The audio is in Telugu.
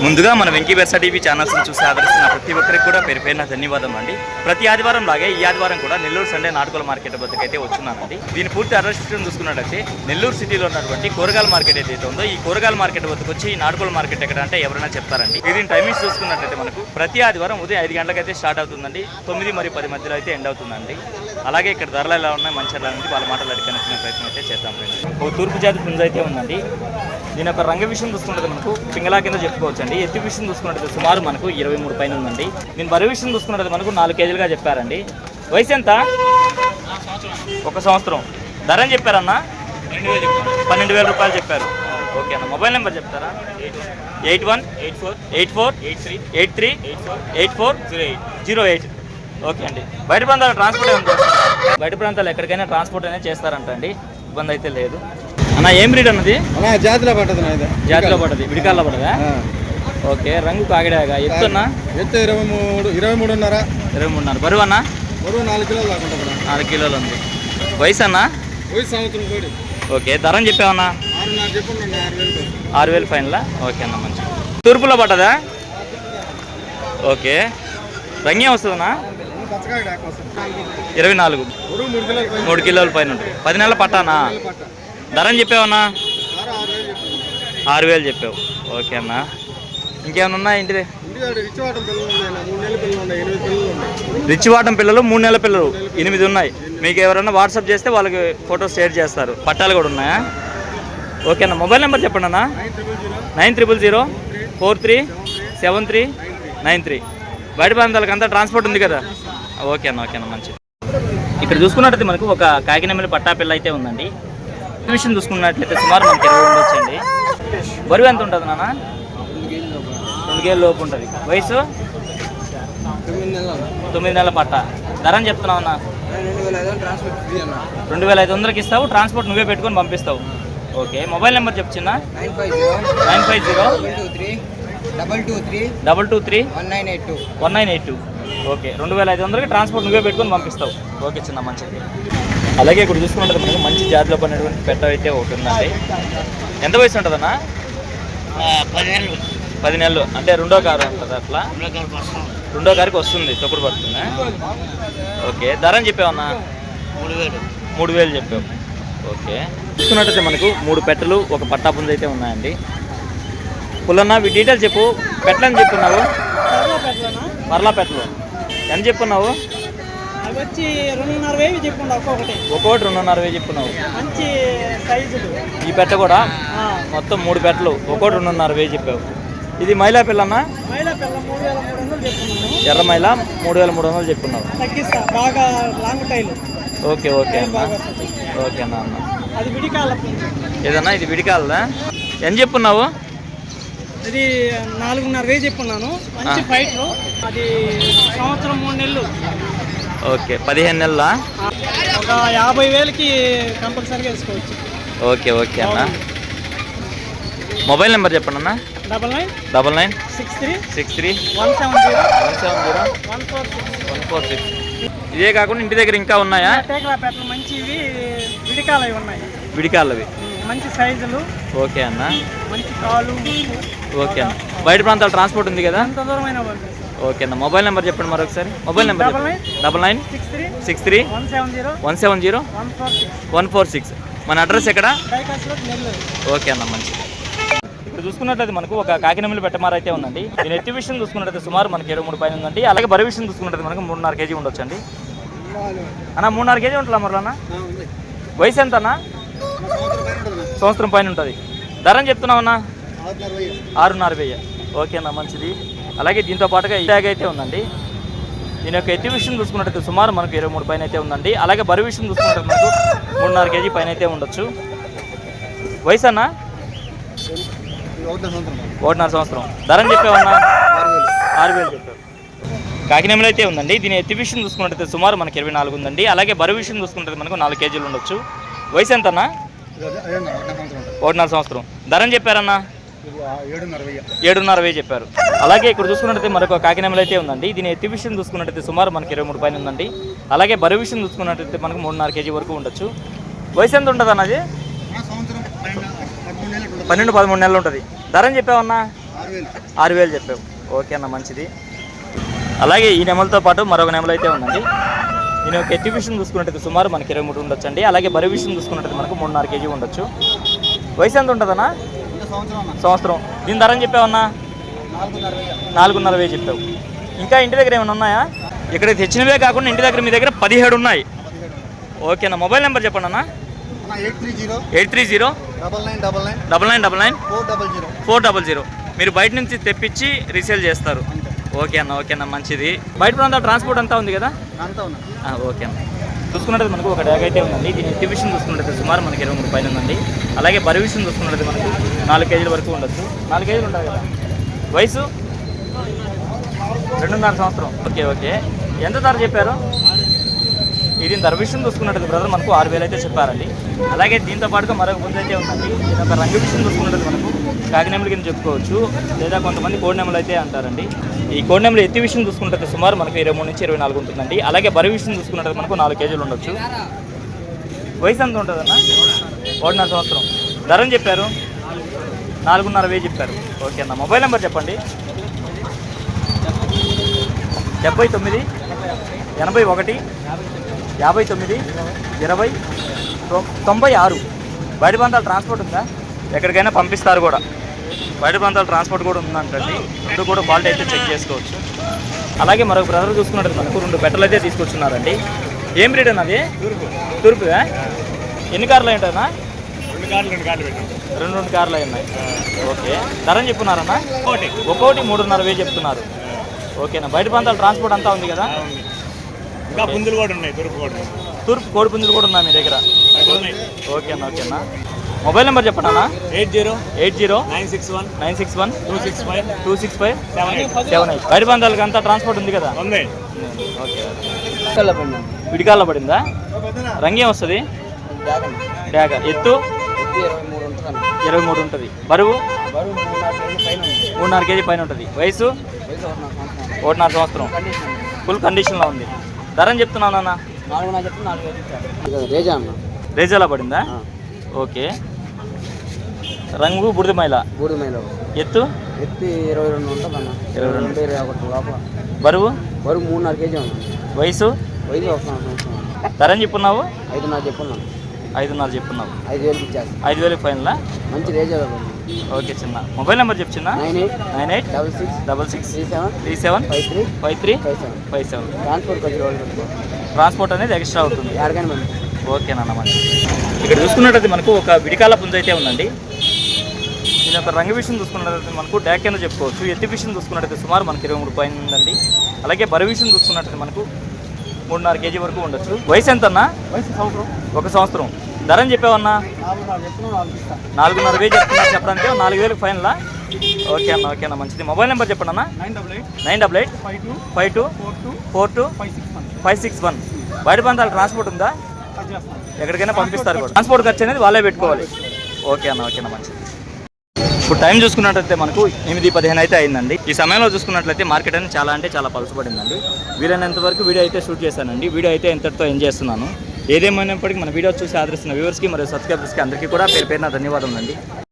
ముందుగా మన వెంకీ వెర్సా టీవీ ఛానల్స్ని చూసి ఆదరిస్తున్న ప్రతి ఒక్కరికి కూడా పేరు పేరున ధన్యవాదం అండి. ప్రతి ఆదివారం లాగే ఈ ఆదివారం కూడా నెల్లూరు సండే నాటుకోల మార్కెట్ వద్దకైతే వచ్చున్నానండి. దీని పూర్తి అడ్రస్ చూసుకున్నట్లయితే నెల్లూరు సిటీలో ఉన్నటువంటి కూరగాయల మార్కెట్ ఏదైతే ఉందో ఈ కూరగాయల మార్కెట్ వద్దకు వచ్చి ఈ నాటుకోల మార్కెట్ ఎక్కడ అంటే ఎవరైనా చెప్తారండి. దీని టైమింగ్స్ చూసుకున్నట్లయితే మనకు ప్రతి ఆదివారం ఉదయం 5 గంటలకైతే స్టార్ట్ అవుతుందండి. 9 మరియు 10 మధ్యలో అయితే ఎండ్ అవుతుందండి. అలాగే ఇక్కడ ధరలు ఎలా ఉన్నాయి మంచి అనేది వాళ్ళ మాటలు అడిగి కనుక్కునే ప్రయత్నం అయితే చేద్దాం. ఒక తూర్పు జాతి పుంజ అయితే ఉందండి. దీని యొక్క రంగ విషయం చూసుకుంటే మనకు పింగళా కింద చెప్పుకోవచ్చు అండి. ఎత్తి విషయం చూసుకున్నట్టు సుమారు మనకు 23 పైన ఉందండి. దీని బరువు విషయం చూసుకున్నట్టు మనకు 4 కేజీలుగా చెప్పారండి. వయసు ఎంత? 1 సంవత్సరం. ధర అని చెప్పారన్నా 12,000 రూపాయలు చెప్పారు. ఓకే అన్న. మొబైల్ నెంబర్ చెప్తారా? 8184838408. ఓకే అండి. బయట ప్రాంతాలు ట్రాన్స్పోర్ట్ ఏమైనా చేస్తారు? బయట ప్రాంతాలు ఎక్కడికైనా ట్రాన్స్పోర్ట్ అనేది చేస్తారంట అండి. ఇబ్బంది అయితే లేదు అన్న. ఏం బ్రీడ్ అన్నది? జాతిలో పట్టదు. జాతిలో పట్టదు. విడికాల్లో పడదా? ఓకే. రంగు కాకిడాగా. ఎత్తున్నా? ఎత్తు 23.5. బరువు అన్న? బరువు 4 కిలోలు దాకా. 4 కిలోలు ఉంది. వయసు అన్న? వయసు సంవత్సరం కోడి. ఓకే. ధరని చెప్పావన్నా? 6,000 ఫైనలా? ఓకే అన్న. మంచి తూర్పులో పట్టదా? ఓకే. రంగేం వస్తుందన్నా? 24. 3 కిలోల పైన ఉంటుంది. 10 నెలల పట్టానా? ధరని చెప్పావన్నా? 6,000 చెప్పావు. ఓకే అన్న. ఇంకేమైనా ఉన్నాయా ఇంటిదే? రిచ్ వాటం పిల్లలు 3 నెలల పిల్లలు 8 ఉన్నాయి. మీకు ఎవరైనా వాట్సాప్ చేస్తే వాళ్ళకి ఫొటోస్ షేర్ చేస్తారు. పట్టాలు కూడా ఉన్నాయా? ఓకే అన్న. మొబైల్ నెంబర్ చెప్పండి అన్న. 9000437393. బయట ప్రాంతాలకు అంతా ట్రాన్స్పోర్ట్ ఉంది కదా? ఓకే అన్న. ఓకే అన్న. మంచిది. ఇక్కడ చూసుకున్నట్లయితే మనకు ఒక కాకినెమ్మలి పట్టా పిల్ల అయితే ఉందండి. విషయం చూసుకున్నట్లయితే సుమారు మనకి 20 ఉండొచ్చండి. బరువు ఎంత ఉంటుంది నాన్న? 2 కేజీల లోపు ఉంటుంది. వయసు 9 నెలల పట్ట. ధర అని చెప్తున్నావు అన్న? 2,500కి ఇస్తావు. ట్రాన్స్పోర్ట్ నువ్వే పెట్టుకొని పంపిస్తావు. ఓకే. మొబైల్ నెంబర్ చెప్పు చిన్న. 950-223-198-2. ఓకే. 2,500కి ట్రాన్స్పోర్ట్ నువ్వే పెట్టుకొని పంపిస్తావు. ఓకే చిన్న. మంచిది. అలాగే ఇక్కడ చూసుకుంటే మనకు మంచి జాతిలో పడినటువంటి పెట్ట అయితే ఒకటి ఉందండి. ఎంత వయసు ఉంటుందన్నా? 10 నెలలు. అంటే 2వ కారు ఉంటుంది. అట్లా 2వ కారుకి వస్తుంది. తొక్కుడు పడుతుందా? ఓకే. ధర అని చెప్పావన్నా? 3,000 చెప్పావు. ఓకే. చూసుకున్నట్టయితే మనకు 3 పెట్టలు ఒక పట్టా పుంజ అయితే ఉన్నాయండి. పుల్లన్న వీ డీటెయిల్స్ చెప్పు. పెట్టలని చెప్పున్నావు? మరలా పెట్టలు ఎంత చెప్పున్నావు? వచ్చి 2,500 చెప్పున్నావు. ఒక్కొక్కటి 2,500 చెప్పున్నావు. మంచి సైజులు. ఈ పెట్ట కూడా మొత్తం 3 పెట్టలు ఒక్కొక్కటి 2,500 చెప్పావు. ఇది మైలా పిల్లన్న? మైలా పిల్ల 3,300 చెప్పున్నాను. ఎర్ర మైల 3,300 చెప్పున్నావు. తగ్గిస్తా. బాగా లాంగ్ టైల్. ఓకే. ఓకే అన్న. ఓకే అన్న. అన్న అది విడికాల. ఏదన్నా ఇది విడికాలదా? ఎంత చెప్పున్నావు? అది 4,500 చెప్పున్నాను. మంచి ఫైట్లు. అది సంవత్సరం 3 నెలలు. ఓకే. 15 నెలల? ఒక 50,000కి కంపల్సరీగా వేసుకోవచ్చు. ఓకే. ఓకే అన్న. మొబైల్ నెంబర్ చెప్పండి అన్న. 9963170170 ఇదే కాకుండా ఇంటి దగ్గర ఇంకా ఉన్నాయా? పెట్టలు మంచివి విడికాలవి ఉన్నాయి. విడికాలవి మంచి సైజులు. ఓకే అన్న. మంచి కాలు. ఓకే అన్న. బయట ప్రాంతాలు ట్రాన్స్పోర్ట్ ఉంది కదా? ఎంత దూరమైన ఓకే అన్న. మొబైల్ నెంబర్ చెప్పండి మరొకసారి. Mobile number 9963170146. మన అడ్రస్ ఎక్కడ? ఓకే అన్న. మంచిది. ఇప్పుడు చూసుకున్నట్లయితే మనకు ఒక కాకినెమ్మలి పెట్టమార అయితే ఉందండి. దీని ఎత్తి విషయం చూసుకున్నట్లయితే సుమారు మనకి 23 పైన ఉందండి. అలాగే బరువు విషయం చూసుకున్నట్లయితే మనకు 3.5 కేజీ ఉండొచ్చు అండి. అన్న 3.5 కేజీ ఉంటుందా మరలా? వయసు ఎంత అన్న? సంవత్సరం పైన ఉంటుంది. ధర అని చెప్తున్నావు అన్న? 6,500. ఓకే అన్న. మంచిది. అలాగే దీంతో పాటుగా ఈ ట్యాగ్ అయితే ఉందండి. దీని యొక్క ఎత్తి విషయం చూసుకున్నట్లయితే సుమారు మనకు 23 పైన అయితే ఉందండి. అలాగే బరువు విషయం చూసుకున్నట్టు మనకు 3.5 కేజీ పైన అయితే ఉండొచ్చు. వయసు అన్న? 1.5 సంవత్సరం. ధర అని చెప్పావన్నా? 6,000 చెప్పావు. కాకినెమ్మలు అయితే ఉందండి. దీని ఎత్తి విషయం చూసుకున్నట్టయితే సుమారు మనకి 24 ఉందండి. అలాగే బరువు విషయం చూసుకుంటే మనకు 4 కేజీలు ఉండొచ్చు. వయసు ఎంత అన్న? 1.5 సంవత్సరం. ధర అని చెప్పారన్నా? 7,500 చెప్పారు. అలాగే ఇక్కడ చూసుకున్నట్టయితే మరొక కాకినెమ్మలు అయితే ఉందండి. దీని ఎత్తి విషయం చూసుకున్నట్టయితే సుమారు మనకి 23 పైన ఉందండి. అలాగే బరువు విషయం చూసుకున్నట్టయితే మనకు 3.5 కేజీ వరకు ఉండొచ్చు. వయసు ఎంత ఉంటుంది అన్నది? 12-13 నెలలు ఉంటుంది. ధర అని చెప్పావన్నా? 6,000 చెప్పావు. ఓకే అన్న, మంచిది. అలాగే ఈ నెమలతో పాటు మరొక నెమలు అయితే ఉందండి. నేను ఒక ఎత్తి విషయం చూసుకున్నట్టు సుమారు మనకి 23 ఉండొచ్చు అండి. అలాగే బరువు విషయం చూసుకున్నట్టు మనకు 3.5 kg ఉండొచ్చు. వయసు ఎంత ఉంటుందన్నా? సంవత్సరం. దీని ధర అని చెప్పావన్నా? 4,500 చెప్పావు. ఇంకా ఇంటి దగ్గర ఏమైనా ఉన్నాయా? ఇక్కడ తెచ్చినవే కాకుండా ఇంటి దగ్గర మీ దగ్గర 17 ఉన్నాయి. ఓకేనా, మొబైల్ నెంబర్ చెప్పండి అన్న. 830-830-9999-400. మీరు బయట నుంచి తెప్పించి రీసేల్ చేస్తారు. ఓకే అన్న, మంచిది. బయట ప్రాంతాల ట్రాన్స్పోర్ట్ అంతా ఉంది కదా? ఓకే అన్న. చూసుకున్నట్టు మనకు ఒక డ్యాగ్ అయితే ఉందండి. దీని ఎత్తి విషయం చూసుకున్నట్టు సుమారు మనకి 23 పైన ఉందండి. అలాగే బరువు విషయం చూసుకున్నట్టు మనకు 4 kg వరకు ఉండొచ్చు. 4 kg ఉంటుంది కదా. వయసు 2.5 సంవత్సరం. ఓకే. ఎంత ధర చెప్పారు? ఇది ధర విషయం చూసుకున్నట్టు బ్రదర్ మనకు 6,000 అయితే చెప్పారండి. అలాగే దీంతో పాటుగా మరొక ముందు అయితే ఉందండి. ఇది ఒక రంగు విషయం చూసుకున్నట్టు మనకు కాకినెమలి కింద చెప్పుకోవచ్చు, లేదా కొంతమంది కోడినెమలు అయితే అంటారండి. ఈ కోడినెమలు ఎత్తి విషయం చూసుకుంటే సుమారు మనకు 23 నుంచి 24 ఉంటుందండి. అలాగే బరువు విషయం చూసుకున్నట్టు మనకు 4 kg ఉండొచ్చు. వయసు ఎంత ఉంటుందన్న? 1.5 సంవత్సరం. ధరని చెప్పారు? 4,500 చెప్పారు. ఓకే అన్న, మొబైల్ నెంబర్ చెప్పండి. 79 81 59 20 96. బయట ప్రాంతాల ట్రాన్స్పోర్ట్ ఉందా? ఎక్కడికైనా పంపిస్తారు కూడా. బయట ప్రాంతాల ట్రాన్స్పోర్ట్ కూడా ఉందంటండి. రెండు కూడా క్వాలిటీ అయితే చెక్ చేసుకోవచ్చు. అలాగే మరొక బ్రదర్ చూసుకున్నట్టు మనకు 2 బెట్టలు అయితే తీసుకొచ్చున్నారండి. ఏం రేట్ అన్నది? తూర్పుగా. ఎన్ని కార్లు ఏంటన్నా? 2 కార్లు అయి ఉన్నాయి. ఓకే, ధరని చెప్పున్నారన్నా? ఒక్కోటి 3,500 చెప్తున్నారు. ఓకేనా, బయట ప్రాంతాల ట్రాన్స్పోర్ట్ అంతా ఉంది కదా? ఇంకా పుంజులు కూడా ఉన్నాయి. తూర్పు కోడి పుంజులు కూడా ఉన్నాయి మీ దగ్గర? ఓకేనా. మొబైల్ నెంబర్ చెప్పండి అన్న. 80-961-265-265-78. బయట ప్రాంతాలకు అంతా ట్రాన్స్పోర్ట్ ఉంది కదా? ఉంది. ఓకే. విడికాల్లో పడిందా? రంగేం వస్తుంది? డ్యాగ. ఎత్తు 23 ఉంటుంది. బరువు 3.5 kg పైన ఉంటుంది. వయసు 1.5 సంవత్సరం. ఫుల్ కండిషన్లో ఉంది. ధరని చెప్తున్నాను అన్న? రేజాలా పడిందా? ఓకే. రంగు బుడిదమైల. ఎత్తు 22 ఉంటుంది. 22. బరువు 3.5 kg. వయసు 1 సంవత్సరం. ధరని చెప్పున్నావు? 5,500 చెప్పున్నాను. 5,500 చెప్పున్నావు. 5,000 ఇచ్చారు. 5,000 ఫైనలా? మంచి రేజర్. ఓకే చిన్న. మొబైల్ నెంబర్ చెప్పు చిన్న. 98-66-37-37-53-57. ట్రాన్స్పోర్ట్ అనేది ఎక్స్ట్రా అవుతుంది. ఓకేనన్న, మంచి. ఇక్కడ చూసుకున్నట్టయితే మనకు ఒక విడికాల పుంజ అయితే ఉందండి. దీని యొక్క రంగు విషయం చూసుకున్నట్టయితే మనకు డ్యాక్ కింద చెప్పుకోవచ్చు. ఎత్తి విషయం చూసుకున్నట్టయితే సుమారు మనకి 23 పైన ఉందండి. అలాగే బరువు విషయం చూసుకున్నట్టయితే మనకు 3.5 kg వరకు ఉండొచ్చు. వయసు ఎంత అన్న? 1 సంవత్సరం. ధరని చెప్పావన్నా? 4,500 చెప్తున్నా. చెప్పడానికి 4,000 ఫైనలా? ఓకే అన్న, మంచిది. మొబైల్ నెంబర్ చెప్పండి అన్న. 988-52-42-561. బయట ప్రాంతాలకు ట్రాన్స్పోర్ట్ ఉందా? ఎక్కడికైనా పంపిస్తారు కూడా. ట్రాన్స్పోర్ట్ ఖర్చు అనేది వాళ్ళే పెట్టుకోవాలి. ఓకే అన్న, మంచిది. ఇప్పుడు టైం చూసుకున్నట్లయితే మనకు 8:15 అయితే అయిందండి. ఈ సమయంలో చూసుకున్నట్లయితే మార్కెట్ అనేది చాలా పలుచబడిందండి. వీలైనంత వరకు వీడియో అయితే షూట్ చేశానండి. వీడియో అయితే ఎంతటితో ఎంజాయ్ చేస్తున్నాను. ఏదేమైనప్పటికీ మన వీడియో చూసి ఆదరిస్తున్న వ్యూవర్స్కి మరియు సబ్స్క్రైబర్స్కి అందరికీ కూడా పేరు పేరున ధన్యవాదములండి.